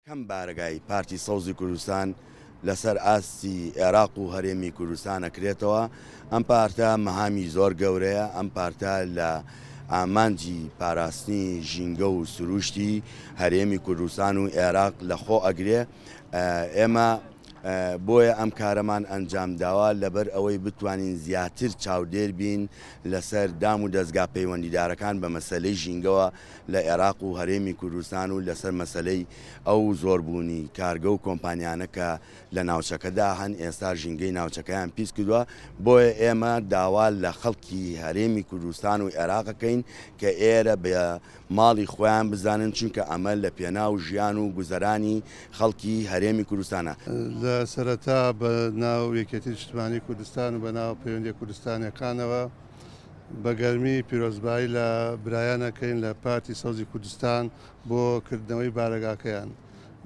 کەم بارگای پارتی سەوزی کوردستان لەسەر ئاستی عێراق و هەرێمی کوردستان ئەکرێتەوە. ئەم پارتە مەهامی زۆر گەورەیە. ئەم پارتە لە ئامانجی پاراستنی ژینگە و سروشتی هەرێمی کوردستان و عێراق لەخۆ ئەگرێ. ئێمە بۆیە ئەم کارەمان ئەنجام داوە لەبەر ئەوەی بتوانین زیاتر چاودێر بین لەسەر دام و دەستگا پەیوەندیدارەکان بە مەسەلەی ژینگەوە لە عێراق و هەرێمی کوردستان و لەسەر مەسەلەی ئەو زۆربوونی کارگە و کۆمپانیانە کە لە ناوچەکەدا هەن ئێستا ژینگەی ناوچەکەیان پیس کردووە. بۆیە ئێمە داوا لە خەڵکی هەرێمی کوردستان و عێراقەکەین کە ئێرە بە ماڵی خۆیان بزانن، چونکە ئەمە لە پێناو ژیان و گوزەرانی خەڵکی هەرێمی کوردستانە. لە سەرەتا بە ناو یەکێتی نیشتیمانی کوردستان و بە ناو پەیوەندی کوردستانیەکانەوە بە گەرمی پیرۆزبایی لە برایانەکەین لە پارتی سەوزی کوردستان بۆ کردنەوەی بارەگاکەیان.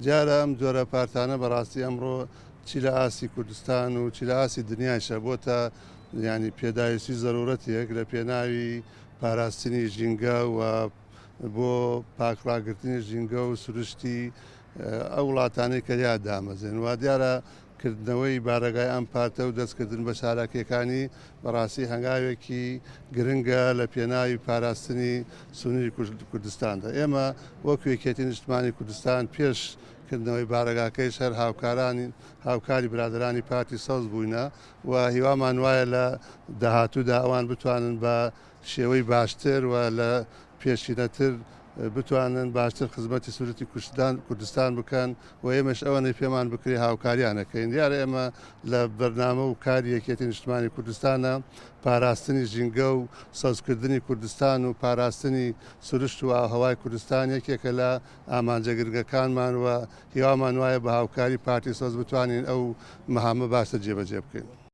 دیارە ئەم جۆرە پارتانە بەڕاستی ئەمڕۆ چی لە ئاسی کوردستان و چی لە ئاسی دنیاشە بۆتە ینی پێداویستی زەرورەتێک لە پێناوی پاراستنی ژینگە و بۆ پاکڕاگررتنی ژینگە و سروشتی ئەو وڵاتانەی کە یا دامەزێن و دیارە کردنەوەی بارەگای ئەم پارتە و دەستکردن بە شارەکەەکانی بەڕاستی هەنگاوێکی گرنگە لە پێناوی پاراستنی سنووری کوردستاندا. ئێمە وەکو یەکێتی نیشتیمانی کوردستان پێش کردنەوەی بارەگاکەی هەر هاوکاری برادرانی پارتی سەوز بووینە و هیوامان وایە لە داهاتوودا ئەوان بتوانن بە شێوەی باشتر و لە پێشینەتر بتوانن باشتر خزمەتی سوورەتی کوردستان بکەن و ئێمەش ئەوەی پێمان بکری هاوکاریانەکەین. دیارە ئێمە لە بەرنامە و کاری یەکێتی نیشتیمانی کوردستانە پاراستنی ژینگە و سەوزکردنی کوردستان و پاراستنی سروشت و ئاوهەوای کوردستان یەکێکە لە ئامانجە گرنگەکانمان و هیوامان وایە بە هاوکاری پارتی سەوز بتوانین ئەو مەهامە باشتر جێبەجێ بکەین.